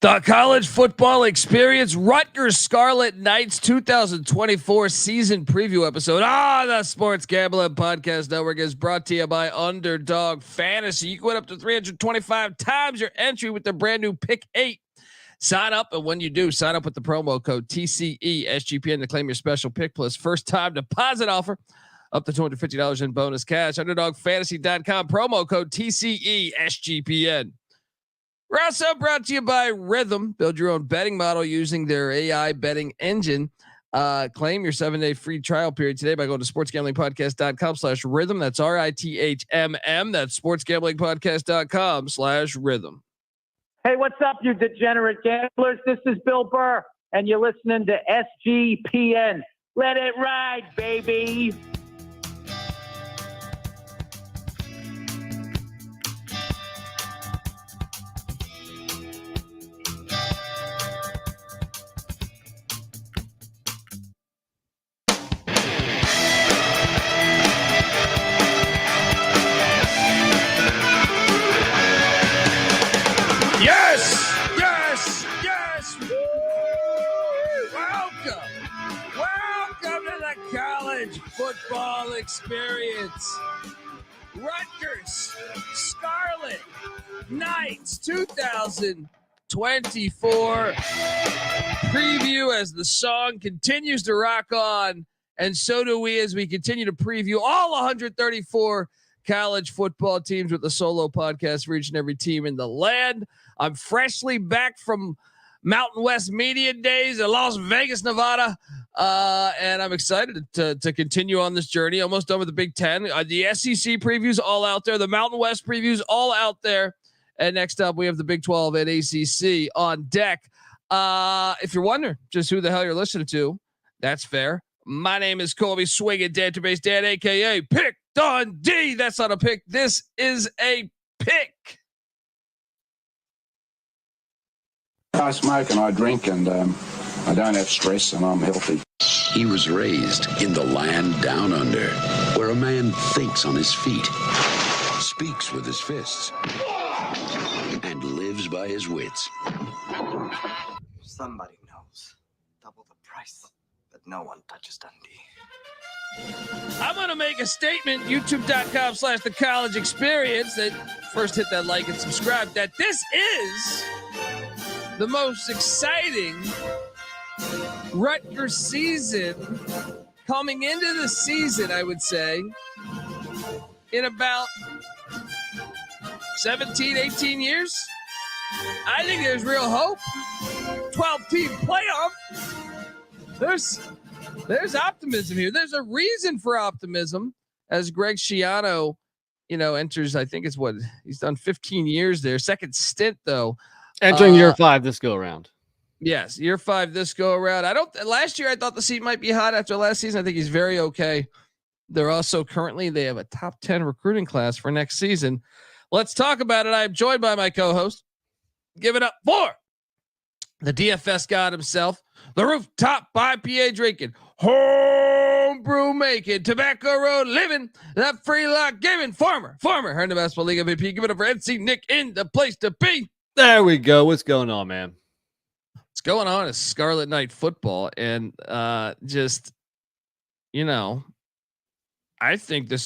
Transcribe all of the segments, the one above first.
The college football experience, Rutgers Scarlet Knights 2024 season preview episode. The Sports Gambling Podcast Network is brought to you by Underdog Fantasy. You can win up to 325 times your entry with the brand new Pick 8. Sign up, and when you do, sign up with the promo code TCESGPN to claim your special pick plus first time deposit offer up to $250 in bonus cash. UnderdogFantasy.com, promo code TCESGPN. We're also brought to you by Rhythm. Build your own betting model using their AI betting engine. Claim your 7-day free trial period today by going to sportsgamblingpodcast.com/rhythm. That's RITHMM. That's sportsgamblingpodcast.com/rhythm. Hey, what's up, you degenerate gamblers? This is Bill Burr, and you're listening to SGPN. Let it ride, baby. Football experience. Rutgers Scarlet Knights 2024 preview as the song continues to rock on, and so do we as we continue to preview all 134 college football teams with the solo podcast for each and every team in the land. I'm freshly back from Mountain West Media Days in Las Vegas, Nevada. And I'm excited to continue on this journey. Almost done with the Big Ten. The SEC previews all out there. The Mountain West previews all out there. And next up, we have the Big 12 and ACC on deck. If you're wondering just who the hell you're listening to, that's fair. My name is Colby Swinging Database Dan, a.k.a. Pick Dundee. That's not a pick. This is a pick. I smoke and I drink and I don't have stress and I'm healthy. He was raised in the land down under, where a man thinks on his feet, speaks with his fists, and lives by his wits. Somebody knows. Double the price, but no one touches Dundee. I'm going to make a statement, youtube.com/the college experience, that first hit that like and subscribe, that this is the most exciting Rutgers season coming into the season, I would say, in about 17, 18 years. I think there's real hope. 12-team playoff. There's optimism here. There's a reason for optimism as Greg Schiano, enters, I think it's he's done 15 years there. Second stint, though. Entering year 5 this go around. Yes, year 5 this go around. Last year I thought the seat might be hot after last season. I think he's very okay. They're also they have a top 10 recruiting class for next season. Let's talk about it. I'm joined by my co-host. Give it up for the DFS god himself, the rooftop IPA drinking, homebrew making, tobacco road living, that free lock giving, former Herndon Basketball League MVP. Give it up for NC Nick in the place to be. There we go. What's going on, man? What's going on is Scarlet Knight football, and I think this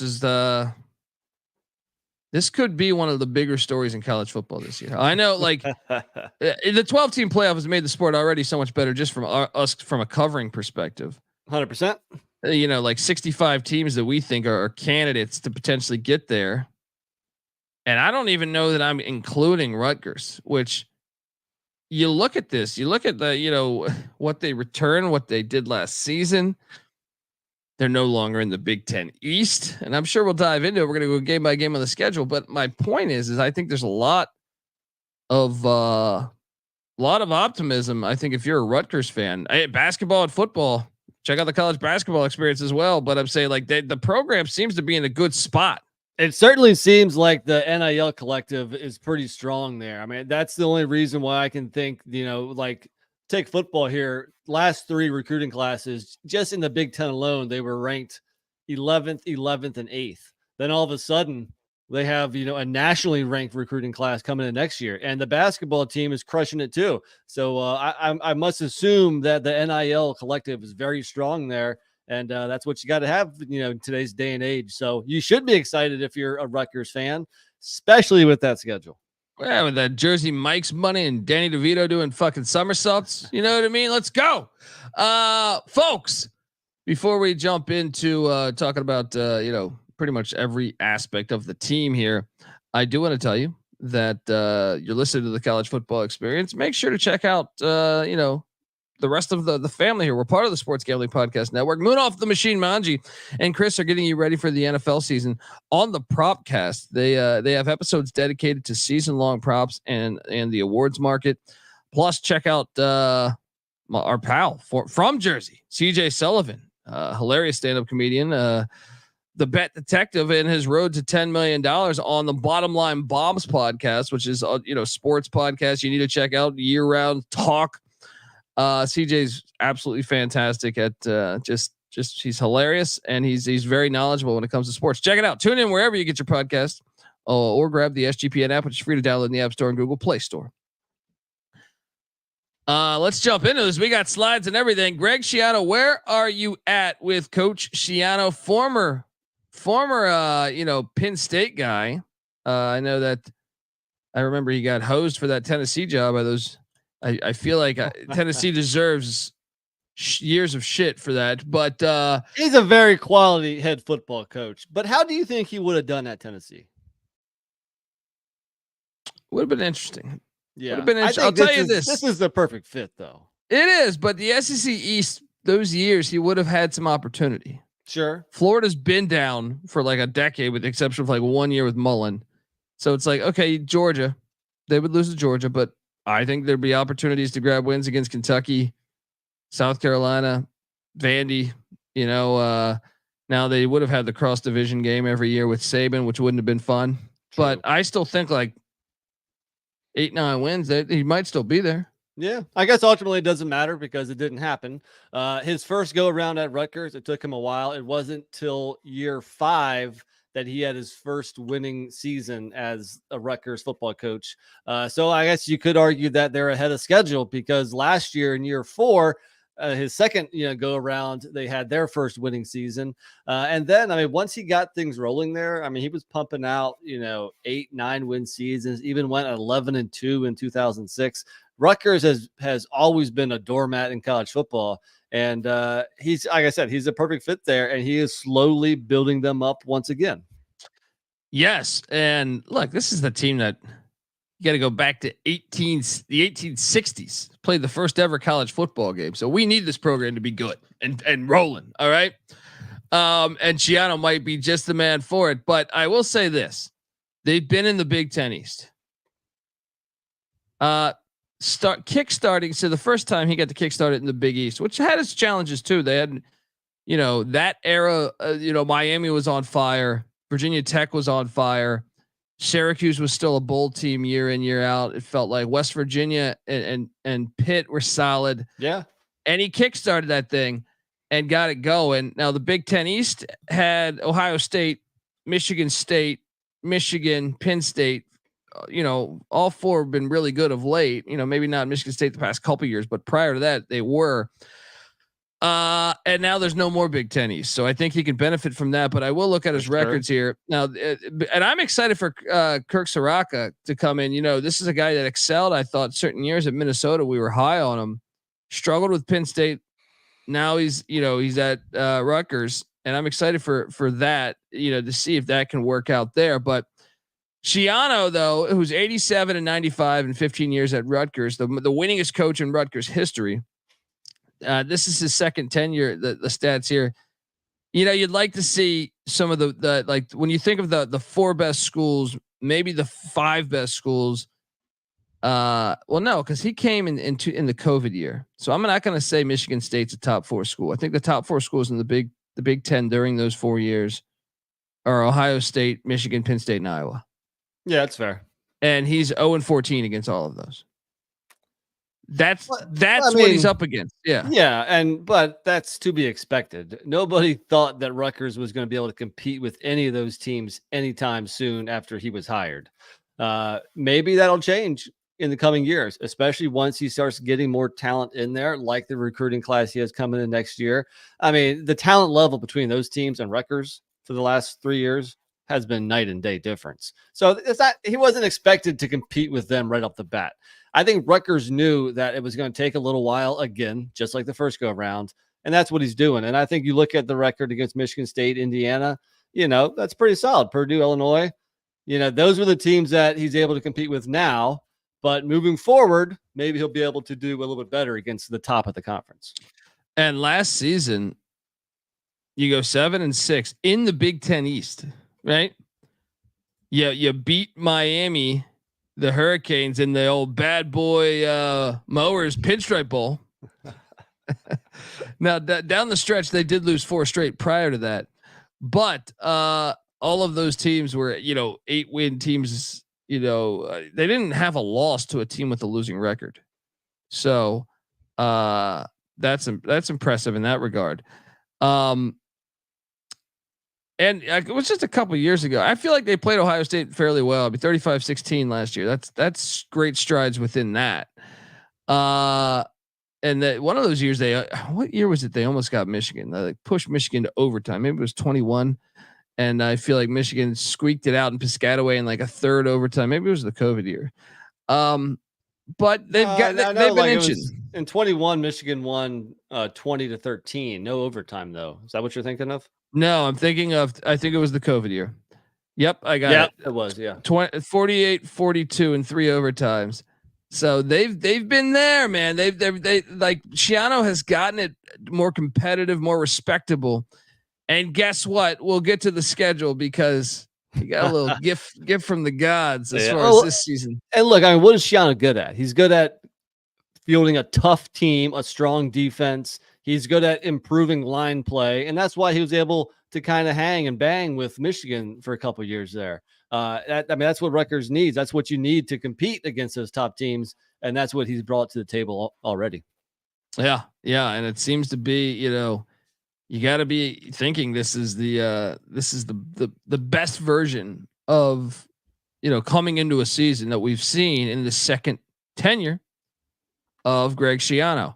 could be one of the bigger stories in college football this year. I know, the 12-team playoff has made the sport already so much better just from us from a covering perspective. 100%. 65 teams that we think are candidates to potentially get there. And I don't even know that I'm including Rutgers, which you look at this, you look at what they return, what they did last season. They're no longer in the Big Ten East, and I'm sure we'll dive into it. We're going to go game by game on the schedule. But my point is I think there's a lot of optimism. I think if you're a Rutgers fan, basketball and football, check out the college basketball experience as well. But I'm saying the program seems to be in a good spot. It certainly seems like the NIL collective is pretty strong there. I mean, that's the only reason why I can think, take football here. Last 3 recruiting classes, just in the Big Ten alone, they were ranked 11th, and 8th. Then all of a sudden, They have, a nationally ranked recruiting class coming in next year, and the basketball team is crushing it too. So I must assume that the NIL collective is very strong there, and that's what you got to have, in today's day and age. So you should be excited if you're a Rutgers fan, especially with that schedule. Yeah, with that Jersey Mike's money and Danny DeVito doing fucking somersaults. You know what I mean? Let's go. Folks, before we jump into talking about, pretty much every aspect of the team here, I do want to tell you that you're listening to the College Football Experience. Make sure to check out, the rest of the family here. We're part of the Sports Gambling Podcast Network. Moon Off the Machine, Manji and Chris are getting you ready for the NFL season on the Propcast. They have episodes dedicated to season long props and the awards market. Plus, check out our pal from Jersey, CJ Sullivan, hilarious stand-up comedian, the bet detective in his road to $10 million on the Bottom Line Bombs podcast, which is sports podcast you need to check out, year-round talk. CJ's absolutely fantastic at just he's hilarious, and he's very knowledgeable when it comes to sports. Check it out. Tune in wherever you get your podcast, or grab the SGPN app, which is free to download in the App Store and Google Play Store. Let's jump into this. We got slides and everything. Greg Schiano, where are you at with Coach Schiano, former Penn State guy? I know that I remember he got hosed for that Tennessee job by those. I feel like Tennessee deserves years of shit for that, but he's a very quality head football coach. But how do you think he would have done at Tennessee? Would have been interesting. Yeah, I'll tell you this. This is the perfect fit, though. It is, but the SEC East, those years, he would have had some opportunity. Sure. Florida's been down for like a decade, with the exception of like 1 year with Mullen. So it's like, okay, Georgia, they would lose to Georgia, but I think there'd be opportunities to grab wins against Kentucky, South Carolina, Vandy. Now they would have had the cross division game every year with Saban, which wouldn't have been fun. True. But I still think like 8-9 wins, that he might still be there. Yeah, I guess ultimately it doesn't matter because it didn't happen. His first go around at Rutgers, it took him a while. It wasn't till year 5 that he had his first winning season as a Rutgers football coach. So I guess you could argue that they're ahead of schedule, because last year in year 4, his second go around, they had their first winning season. And then, once he got things rolling there, he was pumping out 8-9 win seasons, even went 11-2 in 2006. Rutgers has always been a doormat in college football. And he's, like I said, he's a perfect fit there, and he is slowly building them up once again. Yes, and look, this is the team that you got to go back to the 1860s. Played the first ever college football game, so we need this program to be good and rolling. All right, and Schiano might be just the man for it. But I will say this: they've been in the Big Ten East. Kickstarting. So the first time he got to kickstart it in the Big East, which had its challenges too. They had, that era, Miami was on fire. Virginia Tech was on fire. Syracuse was still a bowl team year in, year out. It felt like West Virginia and Pitt were solid. Yeah. And he kickstarted that thing and got it going. Now the Big Ten East had Ohio State, Michigan State, Michigan, Penn State. All 4 have been really good of late. Maybe not Michigan State the past couple years, but prior to that they were. And now there's no more Big Ten East, so I think he can benefit from that. But I will look at his records here now, and I'm excited for Kirk Soraka to come in. This is a guy that excelled. I thought certain years at Minnesota we were high on him. Struggled with Penn State. Now he's at Rutgers, and I'm excited for that. To see if that can work out there, but. Schiano, though, who's 87 and 95 and 15 years at Rutgers, the winningest coach in Rutgers history. This is his second tenure. The stats here, you'd like to see some of the like when you think of the 4 best schools, maybe the 5 best schools. Well, no, because he came in the COVID year, so I'm not going to say Michigan State's a top 4 school. I think the top 4 schools in the Big Ten during those 4 years are Ohio State, Michigan, Penn State, and Iowa. Yeah, that's fair. And he's 0-14 against all of those. That's I what he's mean, up against. Yeah. Yeah, but that's to be expected. Nobody thought that Rutgers was going to be able to compete with any of those teams anytime soon after he was hired. Maybe that'll change in the coming years, especially once he starts getting more talent in there, like the recruiting class he has coming in next year. I mean, the talent level between those teams and Rutgers for the last 3 years has been night and day difference. So it's not, he wasn't expected to compete with them right off the bat. I think Rutgers knew that it was going to take a little while again, just like the first go around. And that's what he's doing. And I think you look at the record against Michigan State, Indiana, that's pretty solid. Purdue, Illinois, those were the teams that he's able to compete with now. But moving forward, maybe he'll be able to do a little bit better against the top of the conference. And last season, you go 7-6 in the Big Ten East, right? Yeah, you beat Miami, the Hurricanes, in the old bad boy mowers pinstripe bowl. Now down the stretch, they did lose 4 straight prior to that, but all of those teams were 8-win teams. They didn't have a loss to a team with a losing record, so that's impressive in that regard. And it was just a couple of years ago. I feel like they played Ohio State fairly well. It'd be 35-16 last year. That's great strides within that. And that one of those years what year was it? They almost got Michigan. They pushed Michigan to overtime. Maybe it was 21. And I feel like Michigan squeaked it out in Piscataway in like a third overtime. Maybe it was the COVID year. But they've been inching. In 21, Michigan won 20-13. No overtime though. Is that what you're thinking of? No, I'm thinking of. I think it was the COVID year. Yep, I got it. It was 48-42 in 3 overtimes. So they've been there, man. They like Schiano has gotten it more competitive, more respectable. And guess what? We'll get to the schedule because you got a little gift from the gods as far as this season. And look, I mean, what is Schiano good at? He's good at fielding a tough team, a strong defense. He's good at improving line play, and that's why he was able to kind of hang and bang with Michigan for a couple of years there. That's what Rutgers needs. That's what you need to compete against those top teams, and that's what he's brought to the table already. Yeah, and it seems to be, you got to be thinking this is the best version of, coming into a season that we've seen in the second tenure of Greg Schiano.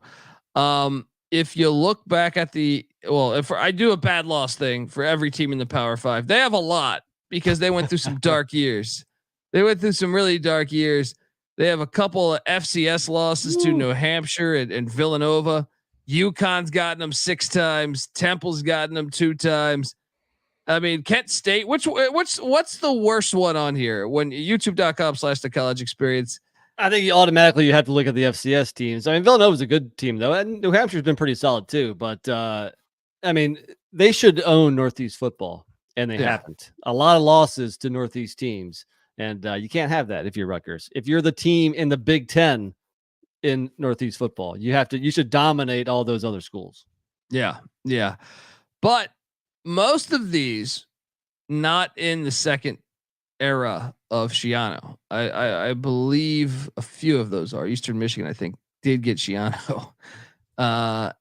If you look back at if I do a bad loss thing for every team in the Power 5, they have a lot because they went through some dark years. They went through some really dark years. They have a couple of FCS losses to New Hampshire and Villanova. UConn's gotten them 6 times. Temple's gotten them 2 times. I mean, Kent State. What's the worst one on here? When youtube.com/the college experience. I think you have to look at the FCS teams. I mean, Villanova's a good team though, and New Hampshire's been pretty solid too. But I mean, they should own Northeast football, and they haven't. A lot of losses to Northeast teams, and you can't have that if you're Rutgers. If you're the team in the Big Ten in Northeast football, you should dominate all those other schools. Yeah. But most of these not in the second era of Schiano. I believe a few of those are. Eastern Michigan, I think, did get Schiano.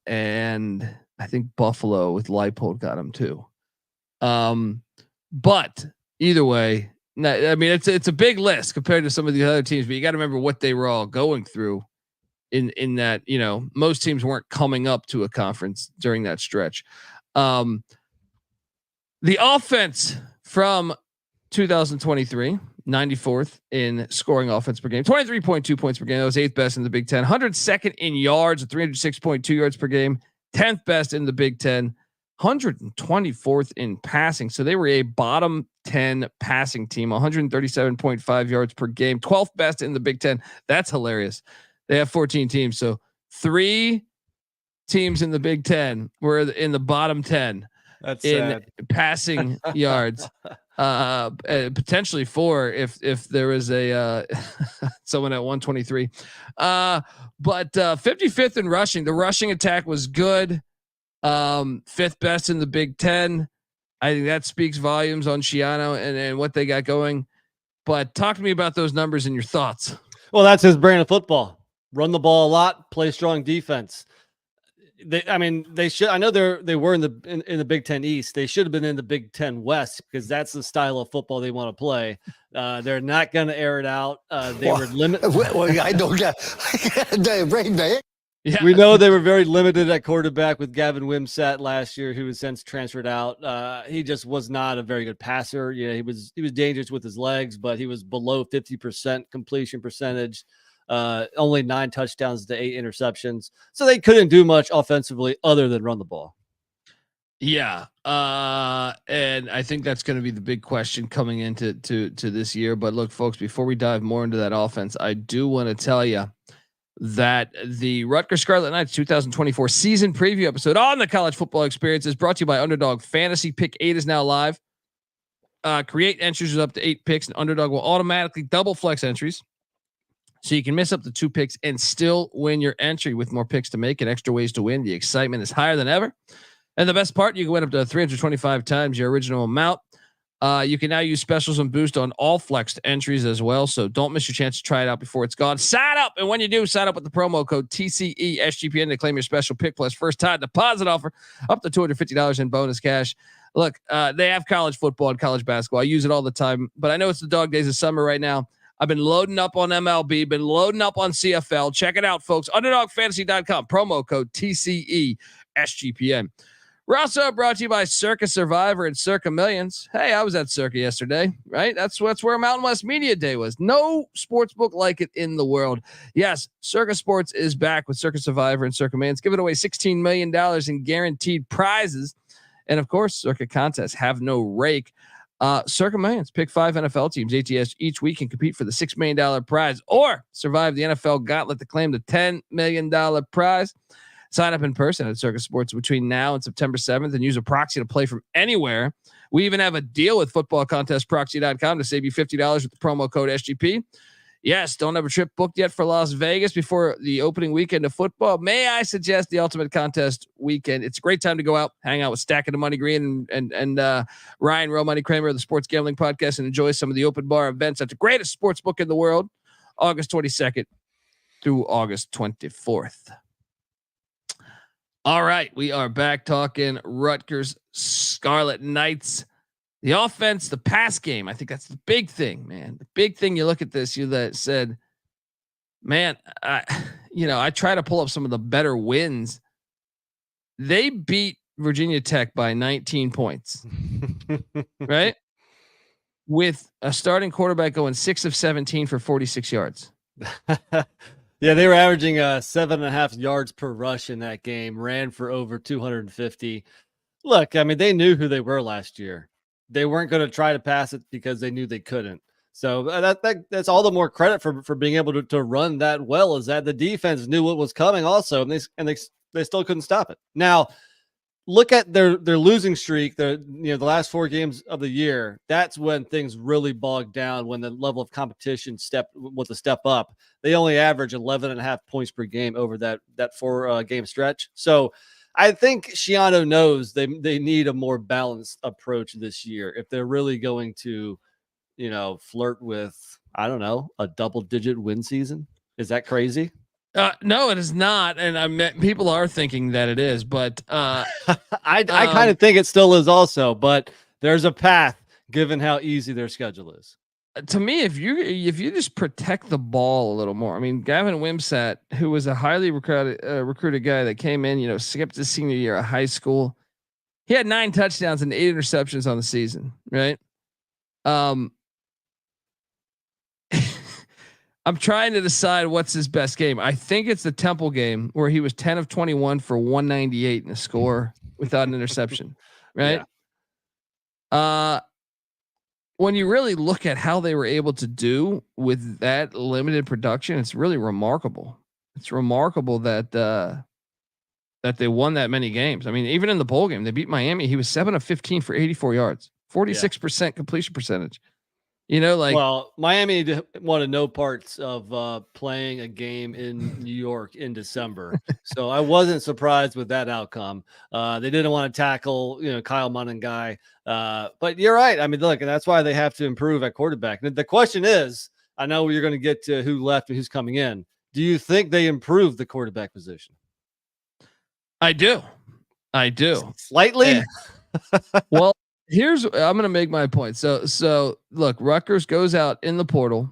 And I think Buffalo with Leipold got him too. But either way, I mean, it's a big list compared to some of the other teams, but you got to remember what they were all going through in that, most teams weren't coming up to a conference during that stretch. The offense from 2023, 94th in scoring offense per game, 23.2 points per game. That was 8th best in the Big Ten. 102nd in yards at 306.2 yards per game. 10th best in the Big Ten. 124th in passing. So they were a bottom 10 passing team. 137.5 yards per game. 12th best in the Big Ten. That's hilarious. They have 14 teams. So 3 teams in the Big Ten were in the bottom 10. That's in sad. Passing yards. Potentially 4 if there was a someone at 123. But 55th in rushing. The rushing attack was good. 5th best in the Big Ten. I think that speaks volumes on Schiano and what they got going. But talk to me about those numbers and your thoughts. Well, that's his brand of football. run the ball a lot, play strong defense. They should. I know they were in the Big Ten East. They should have been in the Big Ten West because that's the style of football they want to play. They're not going to air it out. They were limited. Well, I don't get brain, man. Yeah. We know they were very limited at quarterback with Gavin Wimsatt last year, who was since transferred out. He just was not a very good passer. He was dangerous with his legs, but he was below 50% completion percentage. Only 9 touchdowns to 8 interceptions. So they couldn't do much offensively other than run the ball. Yeah. And I think that's going to be the big question coming into this year. But look, folks, before we dive more into that offense, I do want to tell you that the Rutgers Scarlet Knights 2024 season preview episode on the College Football Experience is brought to you by Underdog Fantasy. Pick 8 is now live. Create entries with up to 8 picks, and Underdog will automatically double flex entries, so you can miss up to 2 picks and still win your entry. With more picks to make and extra ways to win, the excitement is higher than ever. And the best part, you can win up to 325 times your original amount. You can now use specials and boost on all flexed entries as well. So don't miss your chance to try it out before it's gone. Sign up. And when you do, sign up with the promo code TCESGPN to claim your special pick plus first time deposit offer up to $250 in bonus cash. Look, they have college football and college basketball. I use it all the time, but I know it's the dog days of summer right now. I've been loading up on MLB, been loading up on CFL. Check it out, folks. UnderdogFantasy.com, promo code TCESGPN. We're also brought to you by Circa Survivor and Circa Millions. Hey, I was at Circa yesterday, right? That's where Mountain West Media Day was. No sports book like it in the world. Yes, Circa Sports is back with Circa Survivor and Circa Millions, giving away $16 million in guaranteed prizes. And of course, Circa contests have no rake. Circa Millions, pick 5 NFL teams ATS each week and compete for the $6 million prize, or survive the NFL gauntlet to claim the $10 million prize. Sign up in person at Circa Sports between now and September 7th and use a proxy to play from anywhere. We even have a deal with footballcontestproxy.com to save you $50 with the promo code SGP. Yes, don't have a trip booked yet for Las Vegas before the opening weekend of football. May I suggest the Ultimate Contest weekend? It's a great time to go out, hang out with Stacking the Money Green and Ryan Real Money Kramer of the Sports Gambling Podcast and enjoy some of the open bar events at the greatest sports book in the world, August 22nd through August 24th. All right, we are back talking Rutgers Scarlet Knights. The offense, the pass game, I think that's the big thing, man. The big thing, you look at this, you that said, man, I try to pull up some of the better wins. They beat Virginia Tech by 19 points, right? With a starting quarterback going 6 of 17 for 46 yards. Yeah, they were averaging 7.5 yards per rush in that game, ran for over 250. Look, I mean, they knew who they were last year. They weren't going to try to pass it because they knew they couldn't. So that's all the more credit for being able to run that well, is that the defense knew what was coming also, and they still couldn't stop it. Now, look at their losing streak. The last 4 games of the year. That's when things really bogged down. When the level of competition was a step up. They only average 11.5 points per game over that 4 game stretch. So I think Schiano knows they need a more balanced approach this year if they're really going to, flirt with, I don't know, a double-digit win season. Is that crazy? No, it is not, and people are thinking that it is, but I kind of think it still is also. But there's a path given how easy their schedule is. To me, if you just protect the ball a little more, I mean, Gavin Wimsatt, who was a highly recruited guy that came in, skipped his senior year of high school, he had 9 touchdowns and 8 interceptions on the season, right? I'm trying to decide what's his best game. I think it's the Temple game where he was 10 of 21 for 198 in a score without an interception, right? Yeah. When you really look at how they were able to do with that limited production, it's really remarkable. It's remarkable that they won that many games. I mean, even in the bowl game, they beat Miami. He was 7 of 15 for 84 yards, 46% completion percentage. Well, Miami wanted no parts of playing a game in New York in December. So I wasn't surprised with that outcome. They didn't want to tackle, Kyle Monangai. But you're right. I mean, look, and that's why they have to improve at quarterback. The question is, I know you're going to get to who left and who's coming in. Do you think they improved the quarterback position? I do. Slightly. Yeah. Well, I'm going to make my point. So look, Rutgers goes out in the portal.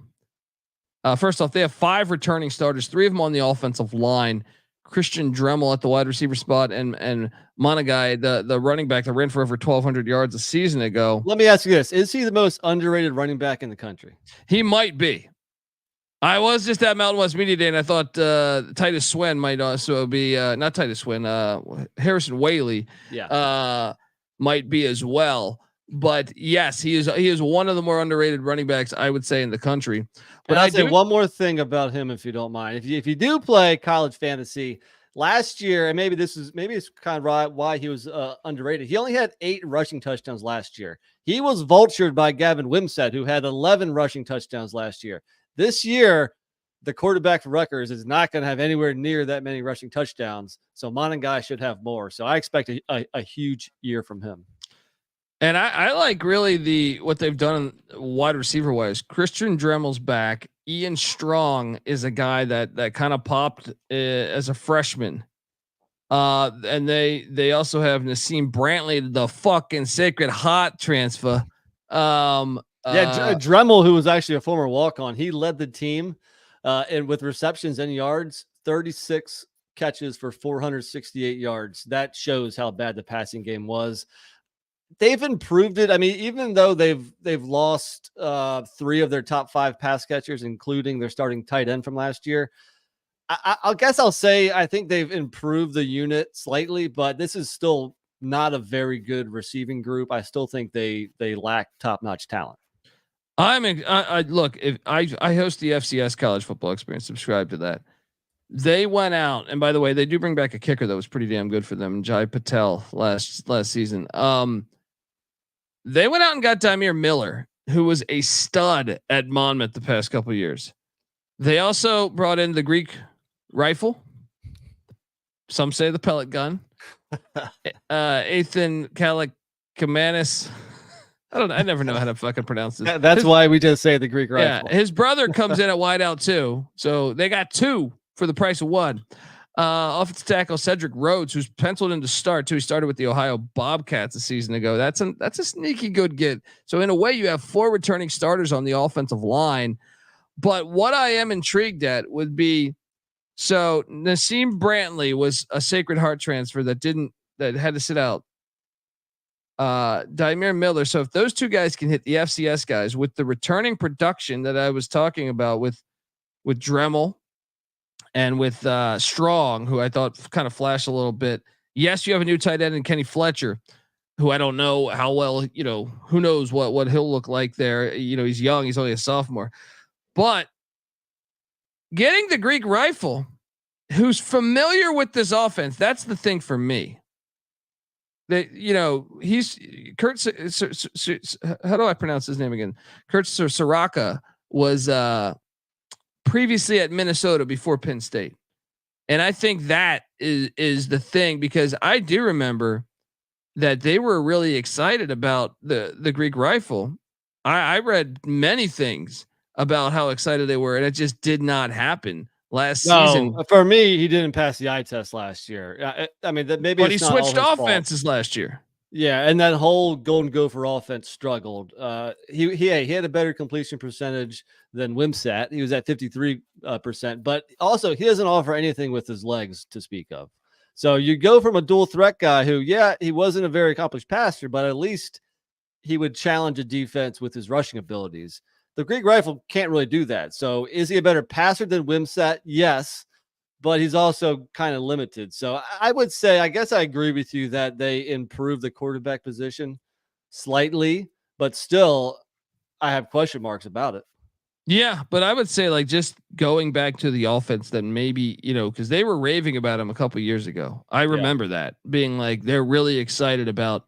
First off, they have 5 returning starters, 3 of them on the offensive line. Christian Dremel at the wide receiver spot, and Monangai, the running back that ran for over 1,200 yards a season ago. Let me ask you this: is he the most underrated running back in the country? He might be. I was just at Mountain West Media Day, and I thought Titus Swen might also be not Titus Swen, Harrison Whaley, might be as well. But yes, he is one of the more underrated running backs, I would say, in the country. But I'll say one more thing about him, if you don't mind. If you do play college fantasy last year, and maybe it's kind of why he was underrated. He only had 8 rushing touchdowns last year. He was vultured by Gavin Wimsatt, who had 11 rushing touchdowns last year. This year, the quarterback for Rutgers is not going to have anywhere near that many rushing touchdowns. So Monangai should have more. So I expect a huge year from him. And I like really what they've done wide receiver wise. Christian Dremel's back. Ian Strong is a guy that kind of popped as a freshman. And they also have Nassim Brantley, the fucking sacred hot transfer. Dremel, who was actually a former walk-on, he led the team and with receptions and yards, 36 catches for 468 yards. That shows how bad the passing game was. They've improved it. I mean, even though they've lost 3 of their top 5 pass catchers, including their starting tight end from last year, I guess I'll say I think they've improved the unit slightly, but this is still not a very good receiving group. I still think they lack top-notch talent. Look, if I host the FCS College Football Experience, subscribe to that. They went out, and by the way, they do bring back a kicker that was pretty damn good for them, Jai Patel last season. They went out and got Demure Miller, who was a stud at Monmouth the past couple of years. They also brought in the Greek rifle. Some say the pellet gun. Athan Kaliakmanis. I never know how to fucking pronounce this. That's why we just say the Greek rifle. Yeah, his brother comes in at wideout too, so they got 2 for the price of 1. Offensive tackle Cedric Rhodes, who's penciled in to start too. He started with the Ohio Bobcats a season ago. That's a sneaky good get. So in a way, you have 4 returning starters on the offensive line. But what I am intrigued at would be, so Nassim Brantley was a Sacred Heart transfer that had to sit out. Demure Miller. So if those 2 guys can hit the FCS guys with the returning production that I was talking about with Dremel and with Strong, who I thought kind of flashed a little bit. Yes, you have a new tight end in Kenny Fletcher, who I don't know how well, who knows what he'll look like there. He's young, he's only a sophomore. But getting the Greek rifle, who's familiar with this offense, that's the thing for me. That he's Kurt. How do I pronounce his name again? Kurt Soraka was previously at Minnesota before Penn State, and I think that is the thing, because I do remember that they were really excited about the Greek rifle. I read many things about how excited they were, and it just did not happen last season. For me, he didn't pass the eye test last year. I mean, that maybe, but he switched offenses last year. Yeah, and that whole Golden Gopher offense struggled. He had a better completion percentage than Wimsatt. He was at 53%, but also he doesn't offer anything with his legs to speak of. So you go from a dual threat guy who, he wasn't a very accomplished passer, but at least he would challenge a defense with his rushing abilities. The Greek rifle can't really do that. So is he a better passer than Wimsatt? Yes, but he's also kind of limited. So I would say, I guess I agree with you that they improved the quarterback position slightly, but still I have question marks about it. Yeah, but I would say, like, just going back to the offense, that maybe, because they were raving about him a couple of years ago. I remember that being like, they're really excited about.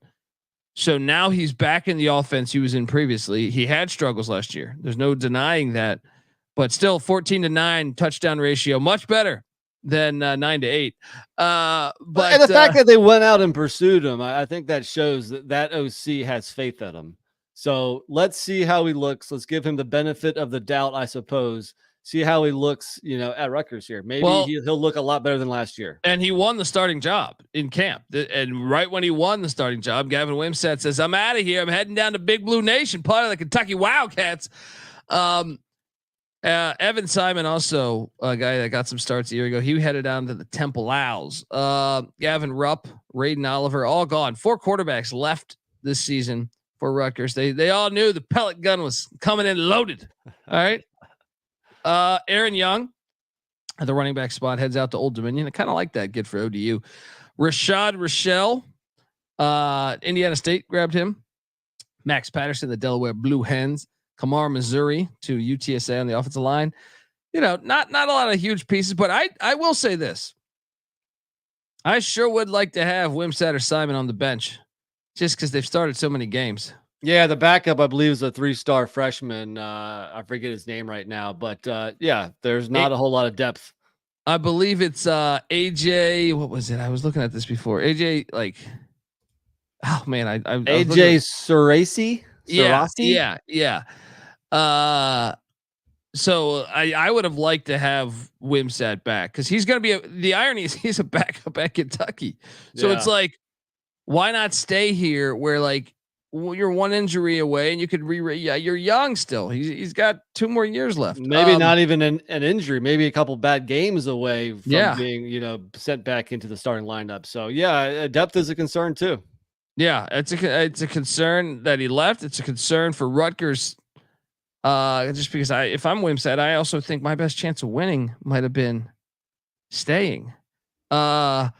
So now he's back in the offense he was in previously. He had struggles last year. There's no denying that, but still 14-9 touchdown ratio, much better than 9-8. But and the fact that they went out and pursued him, I think that shows that OC has faith in him. So let's see how he looks. Let's give him the benefit of the doubt, I suppose. see how he looks, at Rutgers here. Maybe he'll look a lot better than last year. And he won the starting job in camp. And right when he won the starting job, Gavin Wimsatt says, "I'm out of here. I'm heading down to Big Blue Nation, part of the Kentucky Wildcats." Evan Simon, also a guy that got some starts a year ago. He headed down to the Temple Owls. Gavin Rupp, Raiden Oliver, all gone. 4 quarterbacks left this season for Rutgers. They all knew the pellet gun was coming in loaded. All right. Aaron Young at the running back spot heads out to Old Dominion. I kind of like that kid for ODU. Rashad Rochelle, Indiana State grabbed him. Max Patterson, the Delaware Blue Hens. Kamar Missouri to UTSA on the offensive line. Not a lot of huge pieces, but I will say this. I sure would like to have Wimsatt or Simon on the bench just because they've started so many games. Yeah, the backup, I believe, is a 3-star freshman. I forget his name right now, but there's not a whole lot of depth. I believe it's AJ. What was it? I was looking at this before. AJ, oh man, I AJ Saraci. Yeah. So I would have liked to have Wimsatt back because he's going to be the irony is he's a backup at Kentucky. So it's like, why not stay here where you're one injury away and you could you're young still. He's got 2 more years left. Maybe not even an injury, maybe a couple bad games away from being, sent back into the starting lineup. So depth is a concern too. Yeah, it's a concern that he left. It's a concern for Rutgers. Just because if I'm Wimsatt, I also think my best chance of winning might have been staying. But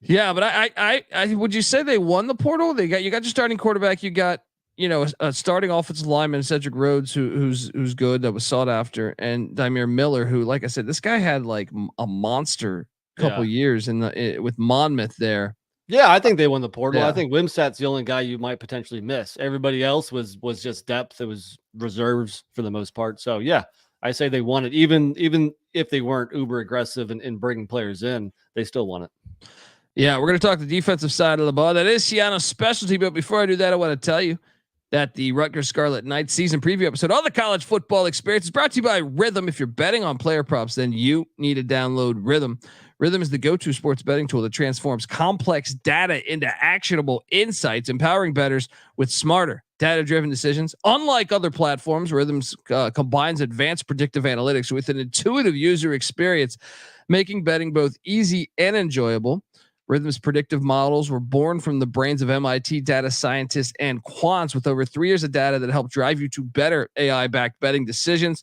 I would you say they won the portal? You got your starting quarterback. You got a starting offensive lineman, Cedric Rhodes, who's good, that was sought after, and Demure Miller, who, like I said, this guy had a monster couple years with Monmouth there. Yeah, I think they won the portal. I think Wimsatt's the only guy you might potentially miss. Everybody else was just depth. It was reserves for the most part. So I say they won it. Even if they weren't uber aggressive in bringing players in, they still won it. Yeah, we're going to talk the defensive side of the ball. That is Schiano's specialty. But before I do that, I want to tell you that the Rutgers Scarlet Knights season preview episode of the College Football Experience is brought to you by Rhythm. If you're betting on player props, then you need to download Rhythm. Rhythm is the go-to sports betting tool that transforms complex data into actionable insights, empowering bettors with smarter, data-driven decisions. Unlike other platforms, Rhythm combines advanced predictive analytics with an intuitive user experience, making betting both easy and enjoyable. Rhythm's predictive models were born from the brains of MIT data scientists and quants with over 3 years of data that help drive you to better AI-backed betting decisions.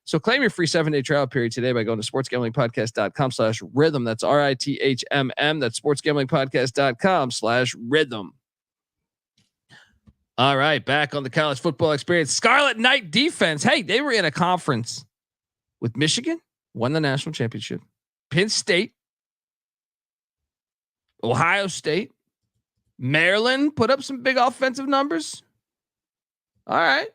So claim your free 7-day trial period today by going to sportsgamblingpodcast.com/rhythm. That's RITHMM. That's sportsgamblingpodcast.com/rhythm. All right. Back on the College Football Experience. Scarlet Knight defense. Hey, they were in a conference with Michigan, won the national championship. Penn State, Ohio State, Maryland put up some big offensive numbers. All right.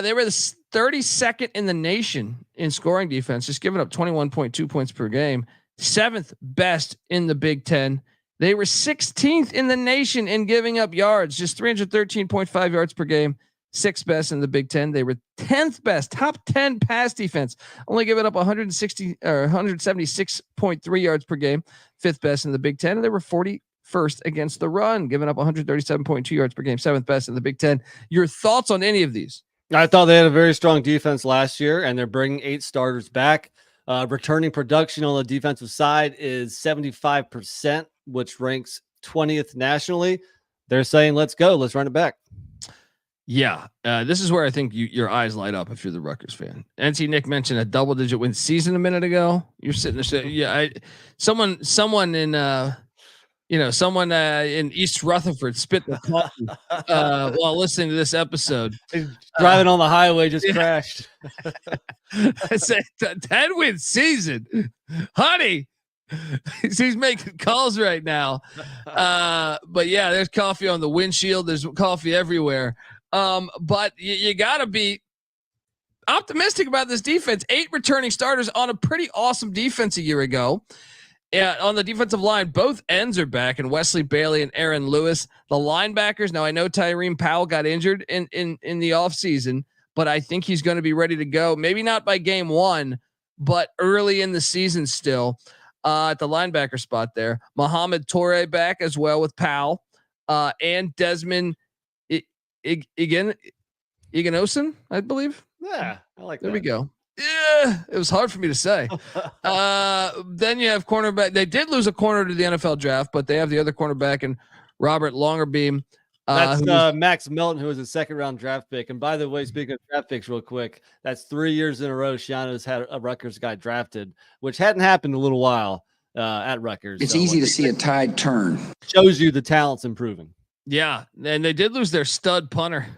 They were the 32nd in the nation in scoring defense, just giving up 21.2 points per game, 7th best in the Big Ten. They were 16th in the nation in giving up yards, just 313.5 yards per game, 6th best in the Big Ten. They were 10th best, top 10 pass defense, only giving up 176.3 yards per game, 5th best in the Big Ten. And they were 41st against the run, giving up 137.2 yards per game, 7th best in the Big Ten. Your thoughts on any of these? I thought they had a very strong defense last year, and they're bringing 8 starters back. Returning production on the defensive side is 75%, which ranks 20th nationally. They're saying, let's go. Let's run it back. Yeah. This is where I think your eyes light up if you're the Rutgers fan. NC Nick mentioned a double-digit win season a minute ago. You're sitting there saying, someone in someone in East Rutherford spit the coffee while listening to this episode. Driving on the highway, just crashed. I said 10-win season, honey. He's making calls right now. But yeah, there's coffee on the windshield. There's coffee everywhere. But you got to be optimistic about this defense. 8 returning starters on a pretty awesome defense a year ago. Yeah, on the defensive line, both ends are back, and Wesley Bailey and Aaron Lewis. The linebackers, now I know Tyreen Powell got injured in the offseason, but I think he's going to be ready to go. Maybe not by game 1, but early in the season still. At the linebacker spot there, Mohamed Toure back as well with Powell, and Desmond Iganosin, I believe. Yeah, I like there that. We go. Yeah, it was hard for me to say. Then you have cornerback. They did lose a corner to the NFL draft, but they have the other cornerback in Robert Longerbeam. That's Max Melton, who was a 2nd-round draft pick. And by the way, speaking of draft picks, real quick, that's 3 years in a row Schiano's had a Rutgers guy drafted, which hadn't happened in a little while at Rutgers. It's easy to see a tide turn. Shows you the talent's improving. Yeah, and they did lose their stud punter.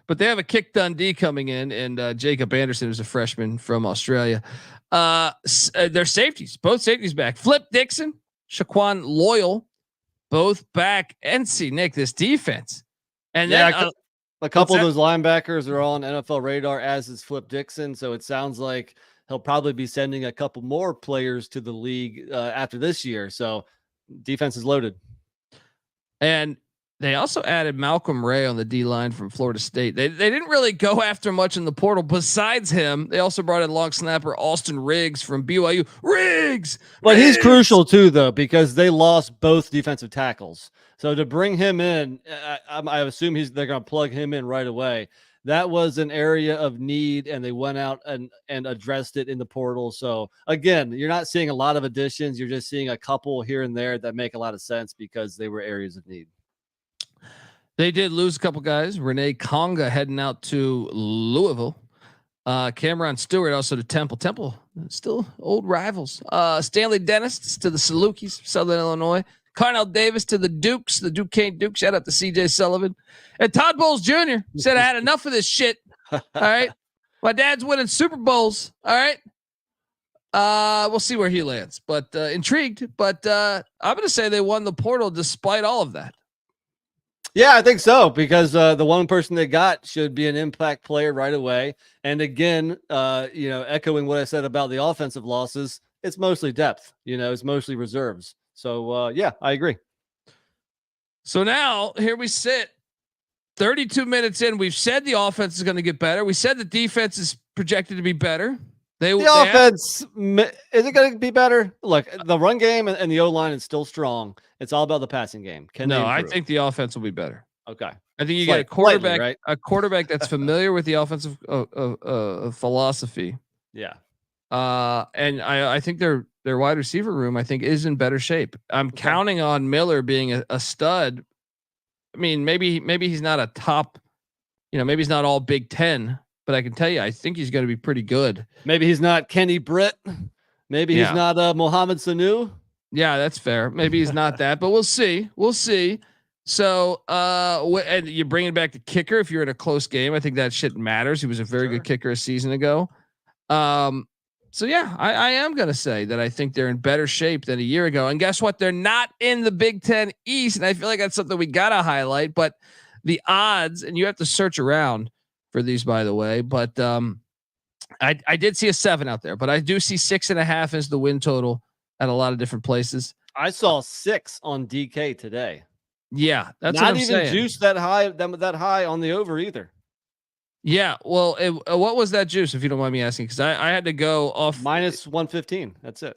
But they have a kick Dundee coming in, and Jacob Anderson, who's a freshman from Australia. Their safeties, both safeties back. Flip Dixon, Shaquan Loyal, both back. And see, Nick, this defense. And then a couple of those linebackers are on NFL radar, as is Flip Dixon. So it sounds like he'll probably be sending a couple more players to the league after this year. So defense is loaded. And they also added Malcolm Ray on the D line from Florida State. They didn't really go after much in the portal besides him. They also brought in long snapper Alston Riggs from BYU. But he's crucial too, though, because they lost both defensive tackles. So to bring him in, I assume they're going to plug him in right away. That was an area of need, and they went out and addressed it in the portal. So again, you're not seeing a lot of additions. You're just seeing a couple here and there that make a lot of sense because they were areas of need. They did lose a couple guys. Renee Conga heading out to Louisville. Cameron Stewart also to Temple. Temple still old rivals. Stanley Dennis to the Salukis, Southern Illinois. Carnell Davis to the Dukes, the Duquesne Dukes. Shout out to CJ Sullivan. And Todd Bowles Jr. said, I had enough of this shit. All right. My dad's winning Super Bowls. All right. We'll see where he lands, but intrigued. But I'm going to say they won the portal despite all of that. Yeah, I think so, because the one person they got should be an impact player right away. And again, echoing what I said about the offensive losses, it's mostly depth. It's mostly reserves. So yeah, I agree. So now here we sit, 32 minutes in. We've said the offense is going to get better. We said the defense is projected to be better. The offense is it going to be better? Look, the run game and the O-line is still strong. It's all about the passing game. I think the offense will be better. Okay. I think you get a quarterback, right? A quarterback that's familiar with the offensive philosophy. Yeah. And I think their wide receiver room, I think, is in better shape. I'm counting on Miller being a stud. I mean, maybe he's not a top, maybe he's not all Big Ten, but I can tell you, I think he's going to be pretty good. Maybe he's not Kenny Britt. Maybe he's not Mohamed Sanu. Yeah, that's fair. Maybe he's not that, but we'll see. We'll see. So, and you bring it back to kicker. If you're in a close game, I think that shit matters. He was a very good kicker a season ago. So yeah, I am going to say that I think they're in better shape than a year ago. And guess what? They're not in the Big Ten East. And I feel like that's something we got to highlight, but the odds, and you have to search around for these, by the way, but, I did see a 7 out there, but I do see 6.5 as the win total at a lot of different places. I saw 6 on DK today. Yeah, that's not what I'm even saying. Juice that high on the over either. Yeah, well, what was that juice, if you don't mind me asking? Because I had to go off minus 115. That's it.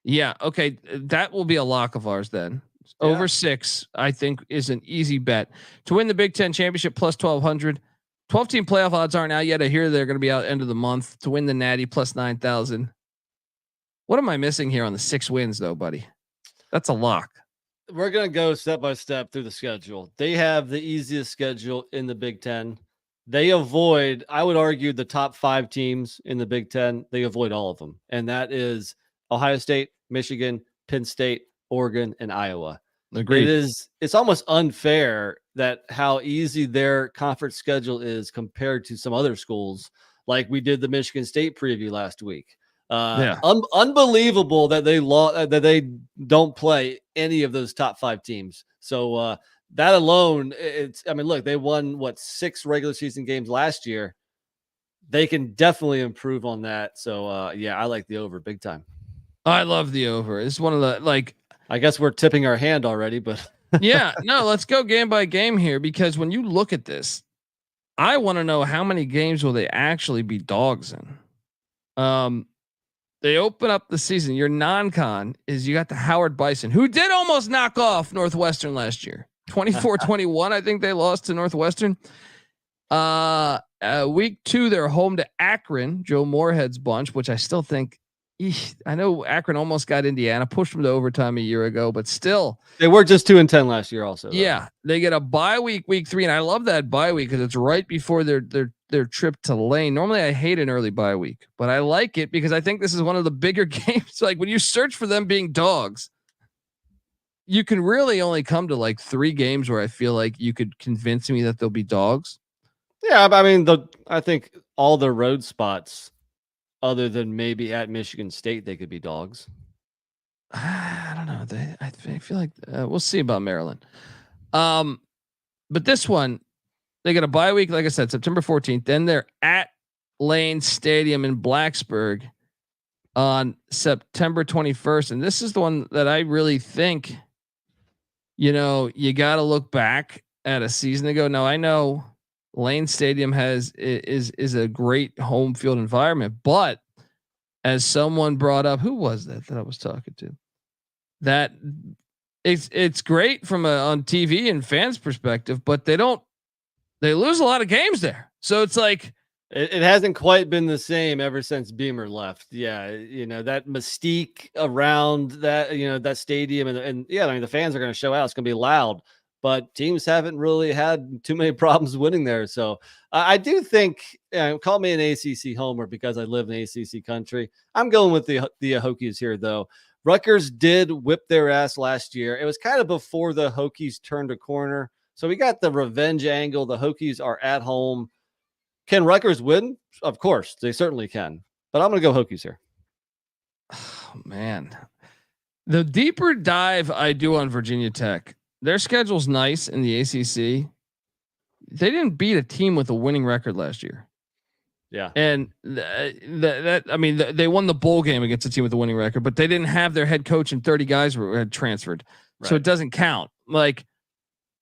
Yeah, okay, that will be a lock of ours then. Yeah. Over 6, I think, is an easy bet to win the Big Ten championship plus 1,200. 12-team playoff odds aren't out yet. I hear they're going to be out end of the month. To win the Natty plus 9,000. What am I missing here on the 6 wins though, buddy? That's a lock. We're going to go step by step through the schedule. They have the easiest schedule in the Big Ten. They avoid, I would argue, the top 5 teams in the Big Ten. They avoid all of them. And that is Ohio State, Michigan, Penn State, Oregon, and Iowa. Agreed. It's almost unfair that how easy their conference schedule is compared to some other schools. Like we did the Michigan State preview last week. Unbelievable that they don't play any of those top 5 teams. So that alone, look, they won 6 regular season games last year. They can definitely improve on that. So I like the over big time. I love the over. It's one of the I guess we're tipping our hand already, but yeah, no, let's go game by game here, because when you look at this, I want to know how many games will they actually be dogs in. They open up the season. Your non-con is you got the Howard Bison, who did almost knock off Northwestern last year. 24-21, I think they lost to Northwestern. Week 2, they're home to Akron, Joe Moorhead's bunch, which I still think. I know Akron almost got Indiana, pushed them to overtime a year ago, but still, they were just 2-10 last year. Also, yeah, they get a bye week, week 3, and I love that bye week because it's right before their trip to Lane. Normally, I hate an early bye week, but I like it because I think this is one of the bigger games. Like when you search for them being dogs, you can really only come to like 3 games where I feel like you could convince me that they'll be dogs. Yeah, I mean, I think all the road spots, other than maybe at Michigan State, they could be dogs. I don't know. I feel like we'll see about Maryland. But this one, they get a bye week, like I said, September 14th. Then they're at Lane Stadium in Blacksburg on September 21st, and this is the one that I really think, you got to look back at a season ago. Now I know Lane Stadium is a great home field environment, but as someone brought up, who was that I was talking to? That it's great from on TV and fans perspective, but they lose a lot of games there. So it's like it hasn't quite been the same ever since Beamer left. Yeah, that mystique around that, that stadium and yeah, I mean the fans are going to show out. It's going to be loud. But teams haven't really had too many problems winning there. So I do think, call me an ACC homer because I live in ACC country. I'm going with the Hokies here, though. Rutgers did whip their ass last year. It was kind of before the Hokies turned a corner. So we got the revenge angle. The Hokies are at home. Can Rutgers win? Of course, they certainly can. But I'm going to go Hokies here. Oh, man. The deeper dive I do on Virginia Tech, their schedule's nice in the ACC. They didn't beat a team with a winning record last year. Yeah. And they won the bowl game against a team with a winning record, but they didn't have their head coach and 30 guys had transferred. Right. So it doesn't count. Like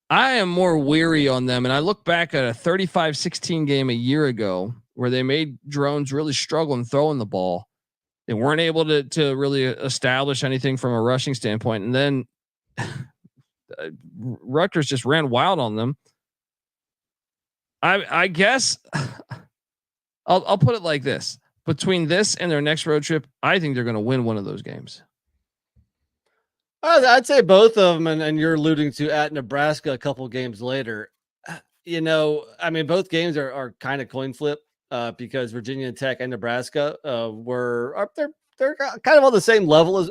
I am more weary on them. And I look back at a 35-16 game a year ago where they made drones really struggle in throwing the ball. They weren't able to really establish anything from a rushing standpoint. And then Rutgers just ran wild on them. I guess I'll put it like this: between this and their next road trip, I think they're going to win one of those games. I'd say both of them, and you're alluding to at Nebraska a couple games later. I mean, both games are kind of coin flip because Virginia Tech and Nebraska they're kind of on the same level